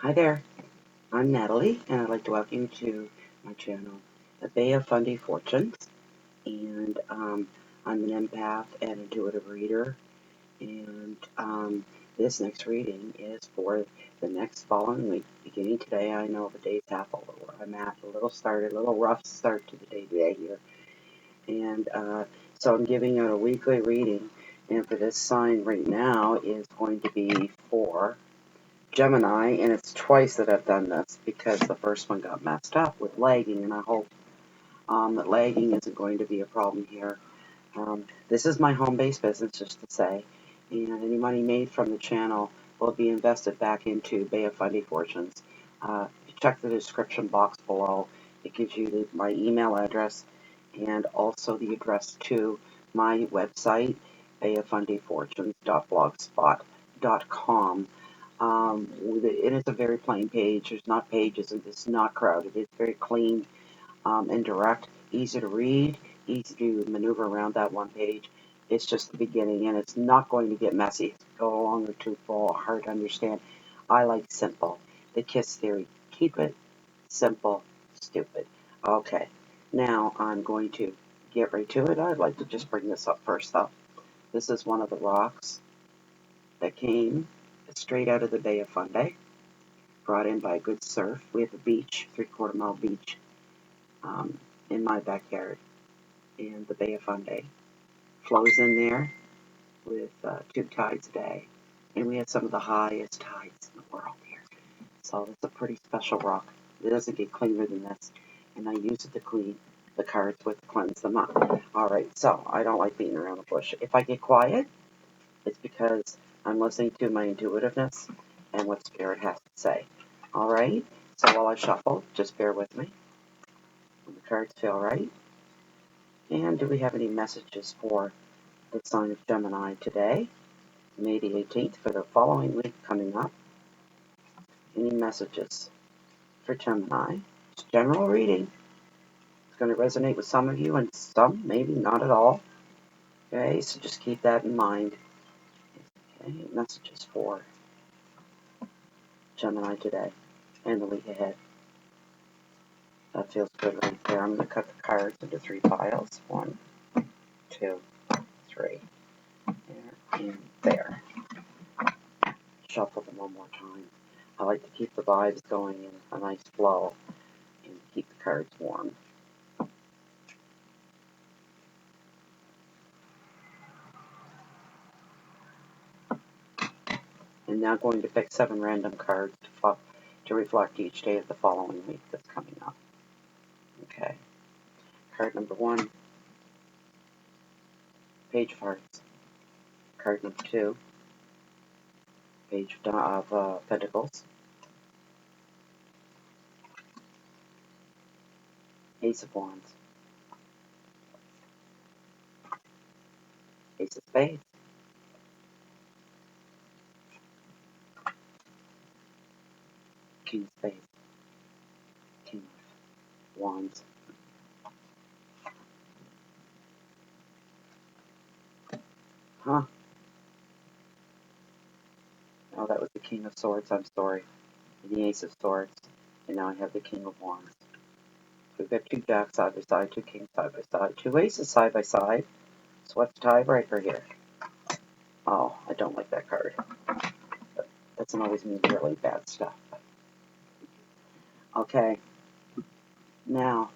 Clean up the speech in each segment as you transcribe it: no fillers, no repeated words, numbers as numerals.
Hi there, I'm Natalie, and I'd like to welcome you to my channel, the Fundy Fortunes. And I'm an empath and intuitive reader, and this next reading is for the next following week. Beginning today, I know the day's half over where I'm at, a little rough start to the day today here. And so I'm giving out a weekly reading, and for this sign right now is going to be for Gemini, and it's twice that I've done this because the first one got messed up with lagging, and I hope that lagging isn't going to be a problem here. This is my home-based business, just to say, and any money made from the channel will be invested back into Fundy Fortunes. Check the description box below. It gives you my email address and also the address to my website, bayofundyfortunes.blogspot.com. And it's a very plain page. There's not pages. It's not crowded. It's very clean and direct, easy to read, easy to maneuver around that one page. It's just the beginning, and it's not going to get messy. Go along or too full, hard to understand. I like simple. The KISS theory. Keep it simple, stupid. Okay, now I'm going to get right to it. I'd like to just bring this up first up. This is one of the rocks that came straight out of the Bay of Fundy, brought in by a good surf. We have a beach, 3/4 mile beach, in my backyard, and the Bay of Fundy flows in there with 2 tides a day, and we have some of the highest tides in the world here. So it's a pretty special rock. It doesn't get cleaner than this, and I use it to clean the cards with to cleanse them up. All right, so I don't like beating around the bush. If I get quiet, it's because I'm listening to my intuitiveness and what Spirit has to say. All right, so while I shuffle, just bear with me. When the cards feel right. And do we have any messages for the sign of Gemini today, May the 18th, for the following week coming up? Any messages for Gemini? It's general reading. It's going to resonate with some of you and some maybe not at all. Okay, so just keep that in mind. Okay, messages for Gemini today and the week ahead. That feels good right there. I'm going to cut the cards into 3 piles. 1, 2, 3. There and there. Shuffle them one more time. I like to keep the vibes going in a nice flow and keep the cards warm. I'm now going to pick 7 random cards to reflect each day of the following week that's coming up. Okay. Card number 1, Page of Hearts. Card number 2, Page of Pentacles. Ace of Wands. Ace of Spades. King of Spades. King of Wands. Huh? Oh, that was the King of Swords. I'm sorry. And the Ace of Swords. And now I have the King of Wands. We've got 2 jacks side by side, 2 kings side by side, 2 aces side by side. So what's the tiebreaker here? Oh, I don't like that card. That doesn't always mean really bad stuff. Okay, now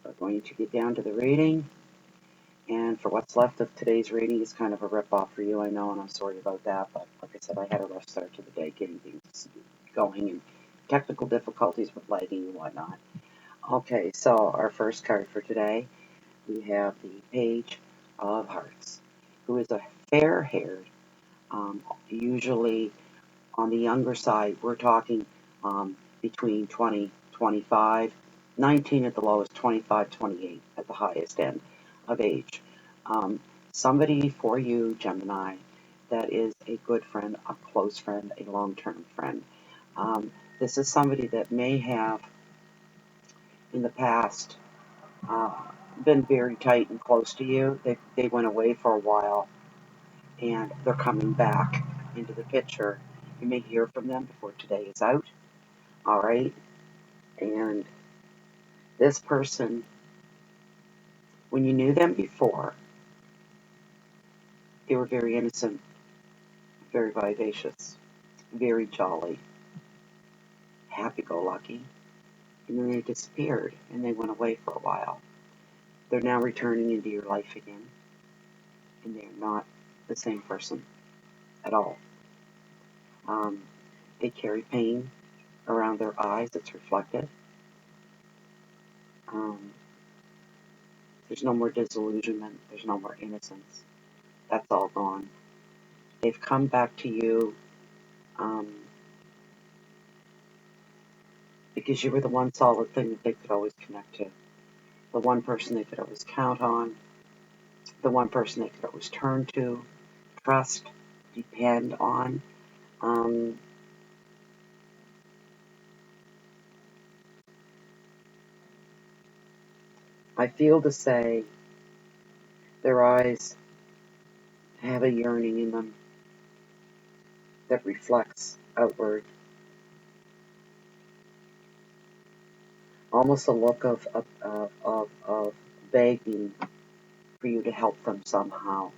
we're going to get down to the reading. And for what's left of today's reading is kind of a rip-off for you, I know, and I'm sorry about that. But like I said, I had a rough start to the day getting things going and technical difficulties with lighting and whatnot. Okay, so our first card for today, we have the Page of Hearts, who is a fair-haired, usually on the younger side. We're talking between 20, 25, 19 at the lowest, 25, 28 at the highest end of age. Somebody for you, Gemini, that is a good friend, a close friend, a long-term friend. This is somebody that may have, in the past, uh, been very tight and close to you. They went away for a while, and they're coming back into the picture. You may hear from them before today is out. All right. And this person, when you knew them before, they were very innocent, very vivacious, very jolly, happy-go-lucky. And then they disappeared and they went away for a while. They're now returning into your life again. And they're not the same person at all. They carry pain around their eyes. It's reflected. There's no more disillusionment. There's no more innocence. That's all gone. They've come back to you because you were the one solid thing that they could always connect to. The one person they could always count on. The one person they could always turn to, trust, depend on. I feel to say their eyes have a yearning in them that reflects outward. Almost a look of begging for you to help them somehow.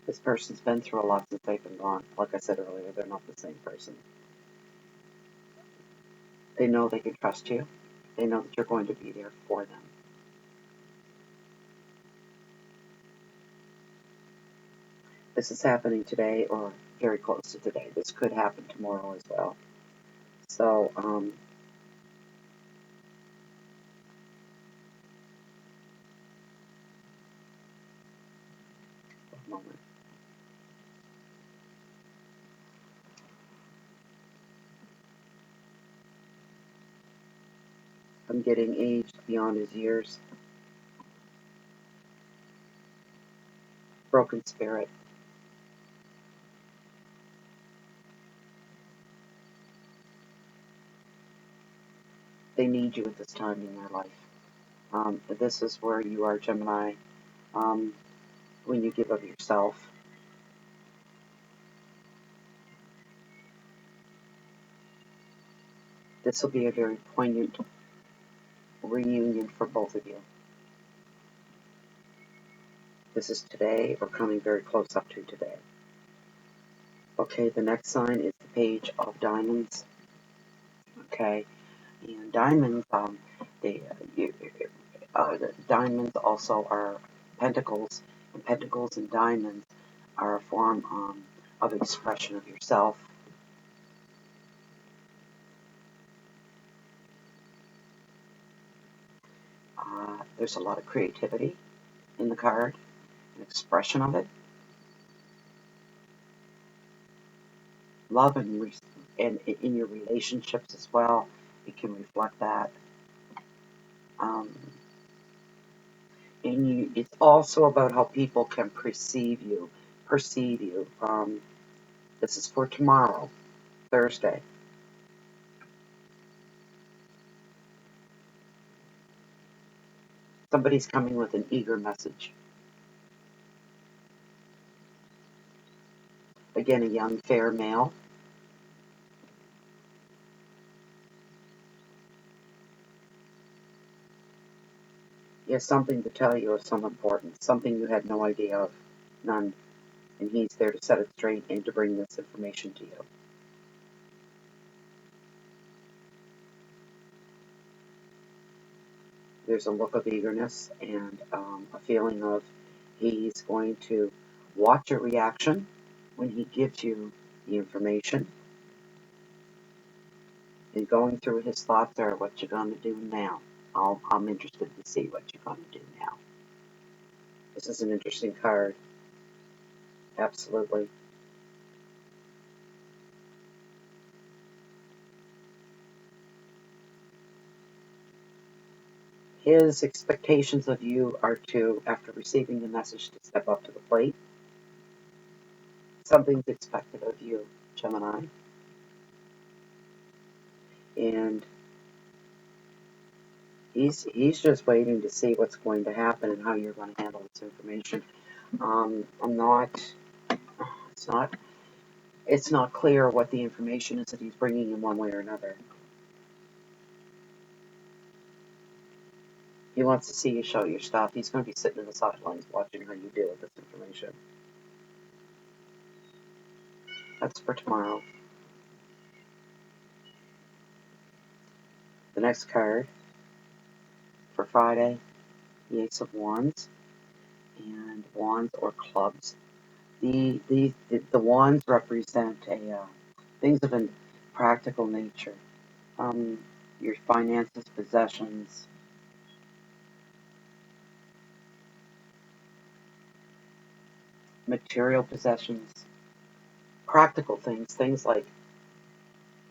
This person's been through a lot since they've been gone. Like I said earlier, they're not the same person. They know they can trust you. They know that you're going to be there for them. This is happening today or very close to today. This could happen tomorrow as well. So, one moment. I'm getting aged beyond his years. Broken spirit. They need you at this time in their life. This is where you are, Gemini, when you give of yourself. This will be a very poignant reunion for both of you. This is today or coming very close up to today. Okay, the next sign is the Page of Diamonds. Okay, and diamonds, diamonds also are pentacles, and pentacles and diamonds are a form of expression of yourself. There's a lot of creativity in the card, an expression of it. Love and in your relationships as well, it can reflect that. And it's also about how people can perceive you. This is for tomorrow, Thursday. Somebody's coming with an eager message. Again, a young, fair male. He has something to tell you of some importance, something you had no idea of, none. And he's there to set it straight and to bring this information to you. There's a look of eagerness and a feeling of he's going to watch your reaction when he gives you the information. And going through his thoughts are, what you gonna do now? I'm interested to see what you're gonna do now. This is an interesting card. Absolutely. His expectations of you are to, after receiving the message, to step up to the plate. Something's expected of you, Gemini. And he's just waiting to see what's going to happen and how you're going to handle this information. It's not it's not clear what the information is that he's bringing in one way or another. He wants to see you show your stuff. He's going to be sitting in the sidelines watching how you deal with this information. That's for tomorrow. The next card for Friday, the Ace of Wands, and Wands or Clubs. The wands represent things of a practical nature. Your finances, possessions, material possessions, practical things like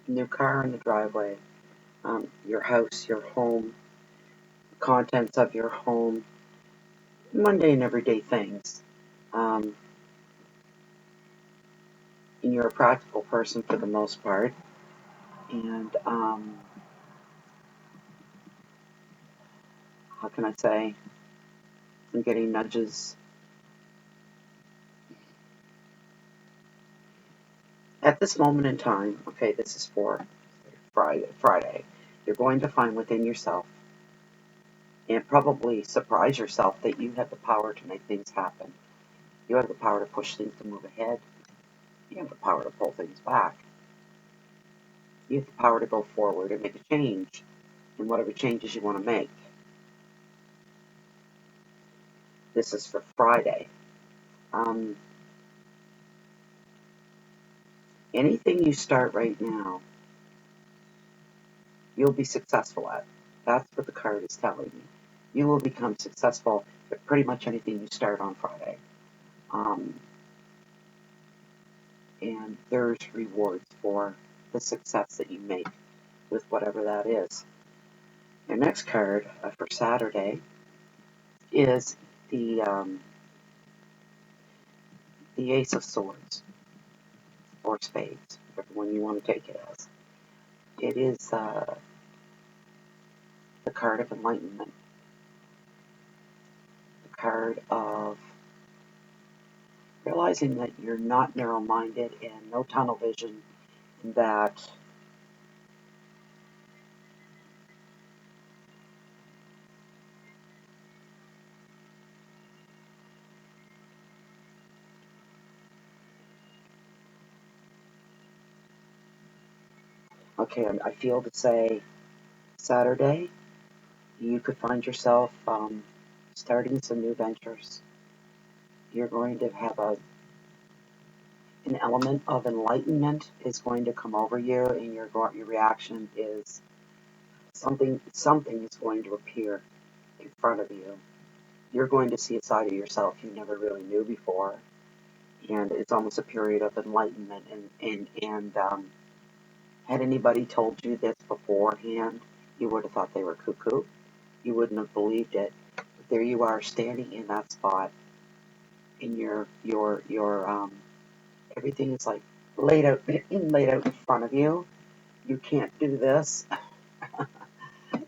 new car in the driveway, your house, your home, contents of your home, mundane everyday things. And you're a practical person for the most part. And how can I say? I'm getting nudges. At this moment in time, okay, this is for Friday, you're going to find within yourself and probably surprise yourself that you have the power to make things happen. You have the power to push things to move ahead. You have the power to pull things back. You have the power to go forward and make a change in whatever changes you want to make. This is for Friday. Anything you start right now, you'll be successful at. That's what the card is telling you. You will become successful at pretty much anything you start on Friday. And there's rewards for the success that you make with whatever that is. Your next card for Saturday is the Ace of Swords, or Spades, whichever one you want to take it as. It is the card of enlightenment, the card of realizing that you're not narrow-minded and no tunnel vision, and that okay, I feel to say Saturday, you could find yourself starting some new ventures. You're going to have an element of enlightenment is going to come over you, and your reaction is something is going to appear in front of you. You're going to see a side of yourself you never really knew before, and it's almost a period of enlightenment. And had anybody told you this beforehand, you would have thought they were cuckoo. You wouldn't have believed it. But there you are, standing in that spot, and your everything is like laid out in front of you. You can't do this.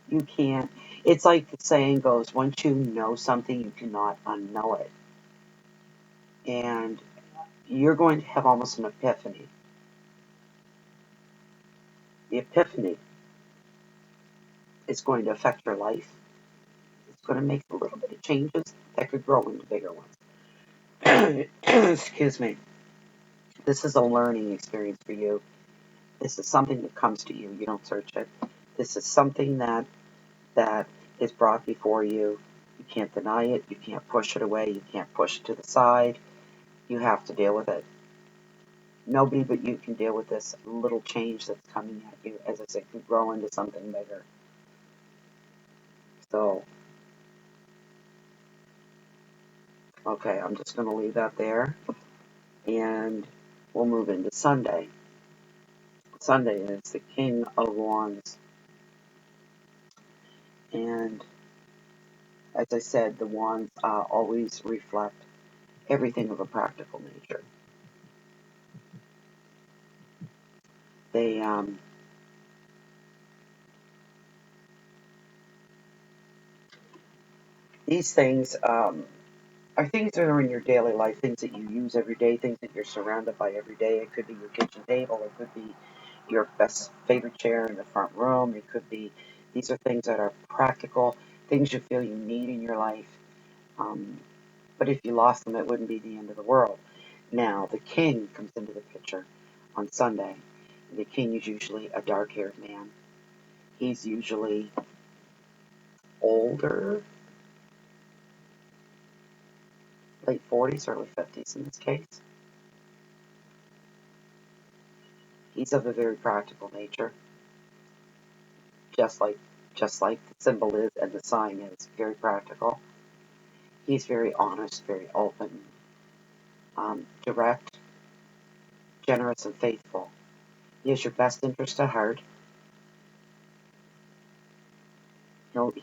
You can't. It's like the saying goes: once you know something, you cannot unknow it. And you're going to have almost an epiphany. The epiphany is going to affect your life. It's going to make a little bit of changes that could grow into bigger ones. Excuse me. This is a learning experience for you. This is something that comes to you. You don't search it. This is something that is brought before you. You can't deny it. You can't push it away. You can't push it to the side. You have to deal with it. Nobody but you can deal with this little change that's coming at you. As I said, could grow into something bigger. So, okay, I'm just going to leave that there. And we'll move into Sunday. Sunday is the King of Wands. And as I said, the wands always reflect everything of a practical nature. They these things are things that are in your daily life, things that you use every day, things that you're surrounded by every day. It could be your kitchen table. It could be your best favorite chair in the front room. It could be, these are things that are practical, things you feel you need in your life. Um, but if you lost them, it wouldn't be the end of the world. Now, the king comes into the picture on Sunday. The king is usually a dark-haired man. He's usually older, late 40s, early 50s in this case. He's of a very practical nature, just like the symbol is and the sign is very practical. He's very honest, very open, direct, generous, and faithful. He has your best interest at heart.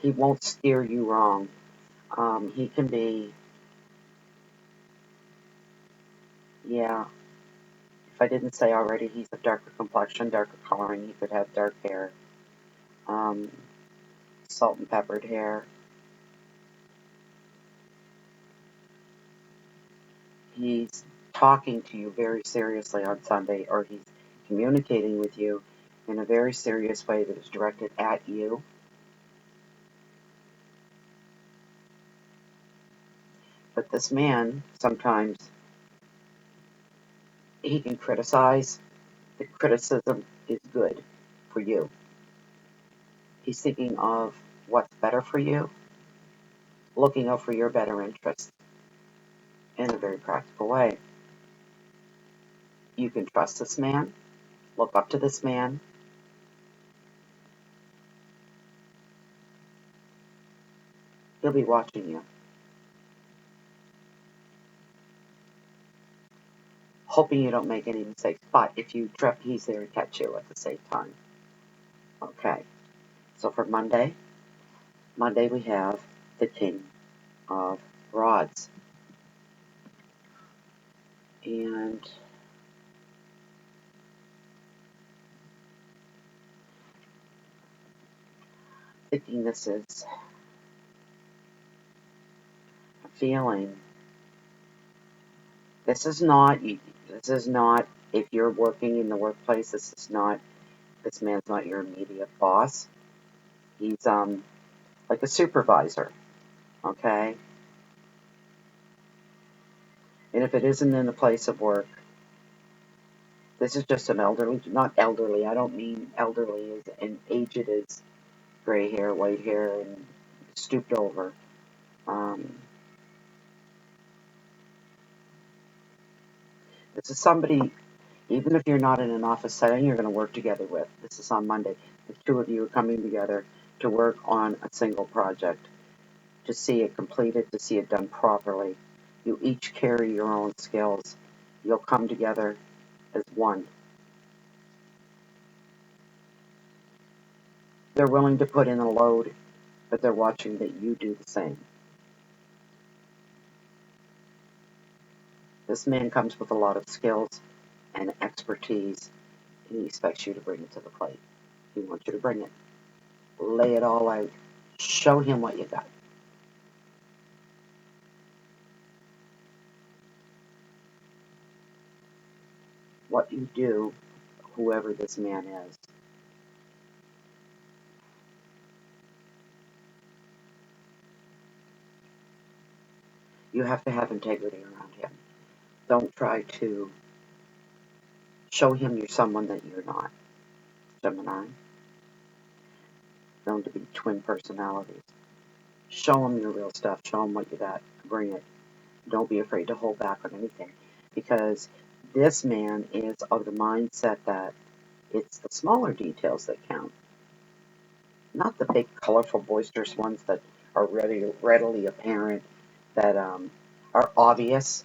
He won't steer you wrong. He can be, yeah, if I didn't say already, he's of darker complexion, darker coloring. He could have dark hair, um, salt and peppered hair. He's talking to you very seriously on Sunday, or he's communicating with you in a very serious way that is directed at you. But this man, sometimes, he can criticize. The criticism is good for you. He's thinking of what's better for you, looking out for your better interests in a very practical way. You can trust this man, look up to this man. He'll be watching you, hoping you don't make any mistakes. But if you trip, he's there to catch you at the same time. Okay, so for Monday we have the King of Rods. And thinking this is a feeling. This is not, if you're working in the workplace, this man's not your immediate boss. He's like a supervisor, okay? And if it isn't in the place of work, this is just an elderly, not elderly, I don't mean elderly as in aged as gray hair, white hair, and stooped over. This is somebody, even if you're not in an office setting, you're going to work together with. This is on Monday. The two of you are coming together to work on a single project, to see it completed, to see it done properly. You each carry your own skills. You'll come together as one. They're willing to put in a load, but they're watching that you do the same. This man comes with a lot of skills and expertise, and he expects you to bring it to the plate. He wants you to bring it. Lay it all out. Show him what you got. What you do, whoever this man is. You have to have integrity around him. Don't try to show him you're someone that you're not. Gemini, known to be twin personalities. Show him your real stuff. Show him what you got. Bring it. Don't be afraid to hold back on anything, because this man is of the mindset that it's the smaller details that count, not the big, colorful, boisterous ones that are readily apparent, that are obvious.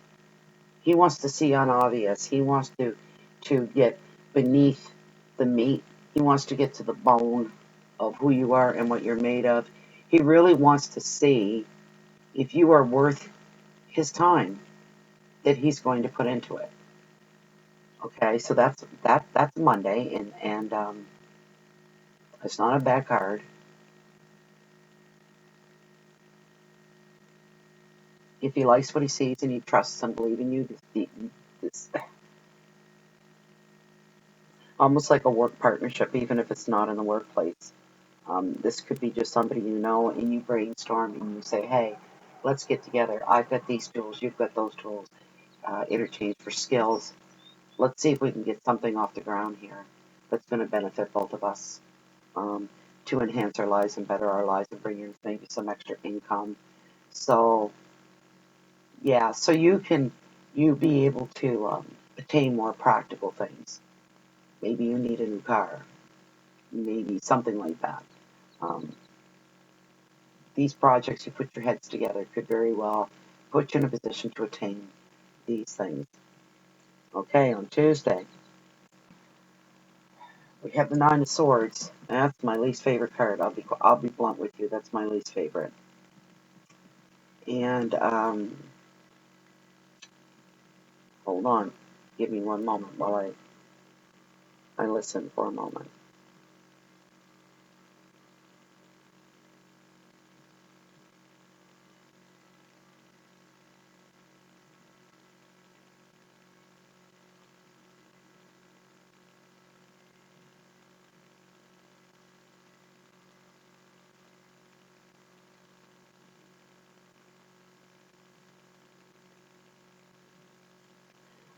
He wants to see unobvious. He wants to get beneath the meat. He wants to get to the bone of who you are and what you're made of. He really wants to see if you are worth his time that he's going to put into it. Okay, so that's Monday, and it's not a bad card. If he likes what he sees and he trusts and believes in you, this almost like a work partnership, even if it's not in the workplace. This could be just somebody you know, and you brainstorm and you say, hey, let's get together. I've got these tools, you've got those tools, interchange for skills. Let's see if we can get something off the ground here that's going to benefit both of us, to enhance our lives and better our lives and bring in maybe some extra income. So, yeah, so you be able to attain more practical things. Maybe you need a new car, maybe something like that. Um, these projects, you put your heads together, could very well put you in a position to attain these things. Okay, on Tuesday, we have the Nine of Swords. That's my least favorite card. I'll be blunt with you. That's my least favorite. And hold on, give me one moment while I listen for a moment.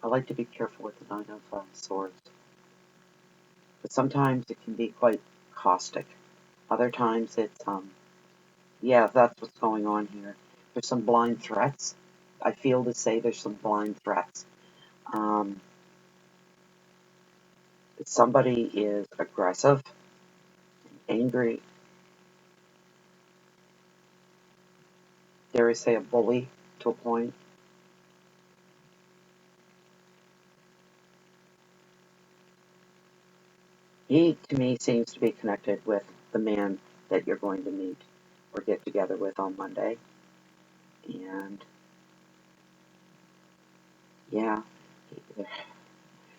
I like to be careful with the Nine of Swords, but sometimes it can be quite caustic. Other times it's yeah, that's what's going on here. There's some blind threats. I feel to say there's some blind threats. Um, somebody is aggressive, angry, dare I say a bully to a point. He, to me, seems to be connected with the man that you're going to meet or get together with on Monday. And yeah,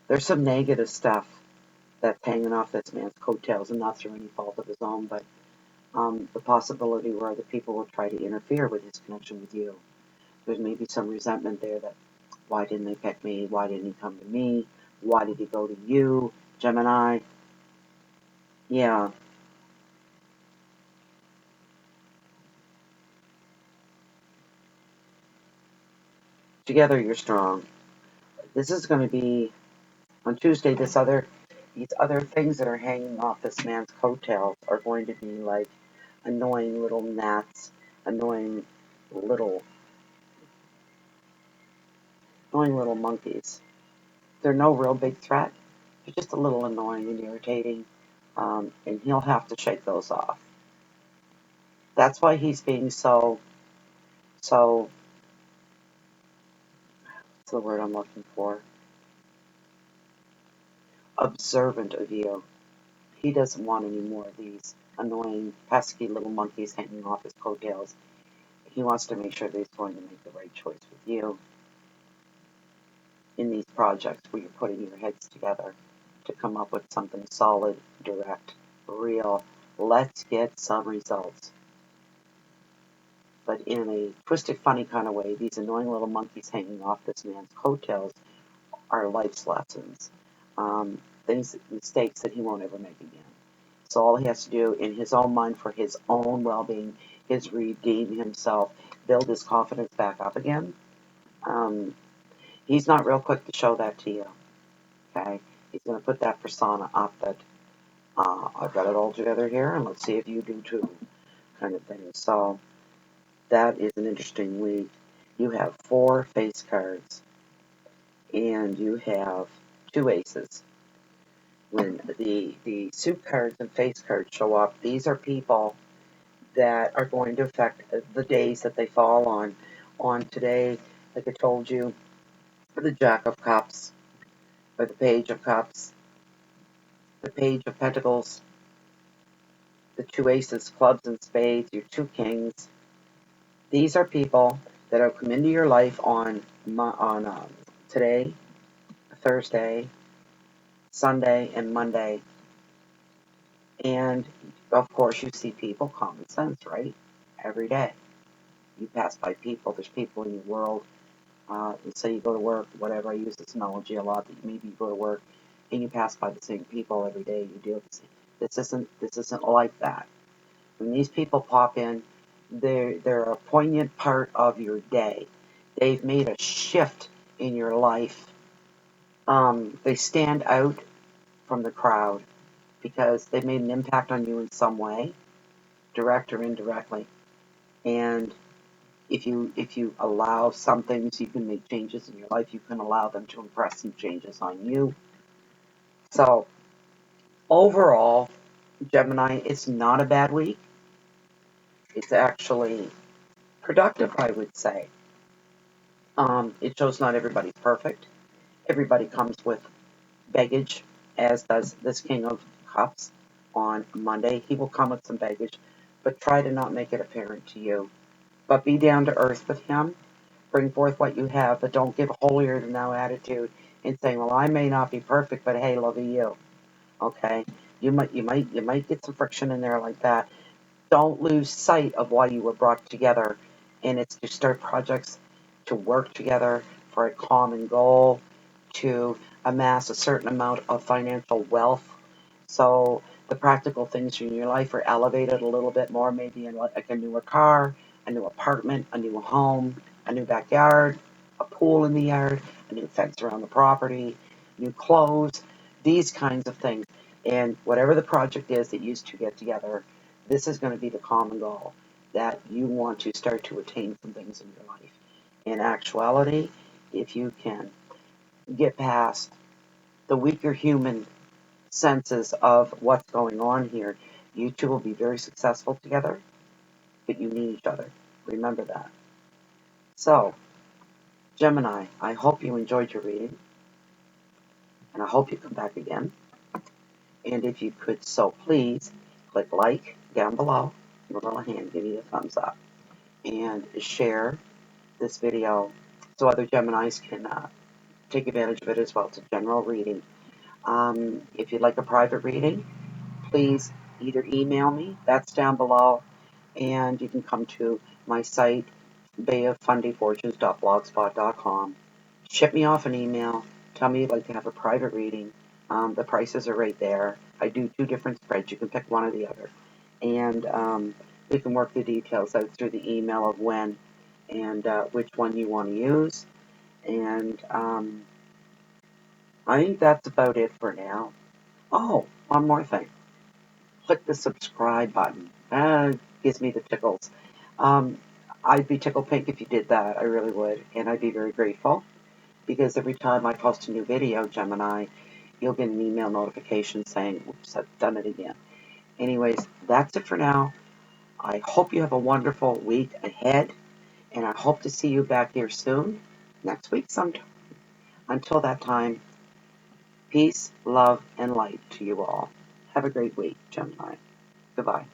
there's some negative stuff that's hanging off this man's coattails, and not through any fault of his own, but the possibility where other people will try to interfere with his connection with you. There's maybe some resentment there that, why didn't they pick me? Why didn't he come to me? Why did he go to you, Gemini? Yeah, together you're strong. This is going to be on Tuesday. These other things that are hanging off this man's coattails are going to be like annoying little gnats, annoying little, annoying little monkeys. They're no real big threat. They're just a little annoying and irritating, and he'll have to shake those off. That's why he's being so. What's the word I'm looking for? Observant of you. He doesn't want any more of these annoying, pesky little monkeys hanging off his coattails. He wants to make sure that he's going to make the right choice with you in these projects where you're putting your heads together to come up with something solid, direct, real. Let's get some results. But in a twisted, funny kind of way, these annoying little monkeys hanging off this man's coattails are life's lessons, things, mistakes that he won't ever make again. So all he has to do in his own mind for his own well-being is redeem himself, build his confidence back up again. Um, he's not real quick to show that to you. Okay, he's going to put that persona up that I've got it all together here, and let's see if you do too, kind of thing. So that is an interesting week. You have 4 face cards, and you have 2 aces. When the suit cards and face cards show up, these are people that are going to affect the days that they fall on. On today, like I told you, the Jack of Cups, or the Page of Cups, the Page of Pentacles, the 2 aces, clubs and spades, your 2 kings. These are people that have come into your life on today, Thursday, Sunday, and Monday. And of course, you see people, common sense, right? Every day. you pass by people. There's people in your world. Let's say you go to work, whatever. I use this analogy a lot. That maybe you go to work and you pass by the same people every day. You deal with the same. This isn't like that. When these people pop in, they're a poignant part of your day. They've made a shift in your life. They stand out from the crowd because they made an impact on you in some way, direct or indirectly. And if you allow some things, you can make changes in your life. You can allow them to impress some changes on you. So overall, Gemini, it's not a bad week. It's actually productive, I would say. It shows not everybody's perfect. Everybody comes with baggage, as does this King of Cups on Monday. He will come with some baggage, but try to not make it apparent to you. But be down to earth with him. Bring forth what you have, but don't give a holier than thou attitude and saying, "Well, I may not be perfect, but hey, love you." Okay, you might get some friction in there like that. Don't lose sight of why you were brought together, and it's to start projects to work together for a common goal, to amass a certain amount of financial wealth. So the practical things in your life are elevated a little bit more, maybe in like a newer car, a new apartment, a new home, a new backyard, a pool in the yard, a new fence around the property, new clothes, these kinds of things. And whatever the project is that you two get together, this is going to be the common goal, that you want to start to attain some things in your life. In actuality, if you can get past the weaker human senses of what's going on here, you two will be very successful together, but you need each other. Remember that. So, Gemini, I hope you enjoyed your reading, and I hope you come back again. And if you could, so please, click like down below, give a little hand, give me a thumbs up, and share this video so other Geminis can take advantage of it as well. It's a general reading. If you'd like a private reading, please either email me, that's down below, and you can come to my site, bayoffundyfortunes.blogspot.com. Ship me off an email. Tell me you'd like to have a private reading. The prices are right there. I do 2 different spreads. You can pick one or the other. And we can work the details out through the email of when and which one you want to use. And I think that's about it for now. Oh, one more thing. Click the subscribe button. Gives me the tickles. Um, I'd be tickled pink if you did that. I really would. And I'd be very grateful. Because every time I post a new video, Gemini, you'll get an email notification saying, oops, I've done it again. Anyways, that's it for now. I hope you have a wonderful week ahead. And I hope to see you back here soon. Next week sometime. Until that time, peace, love, and light to you all. Have a great week, Gemini. Goodbye.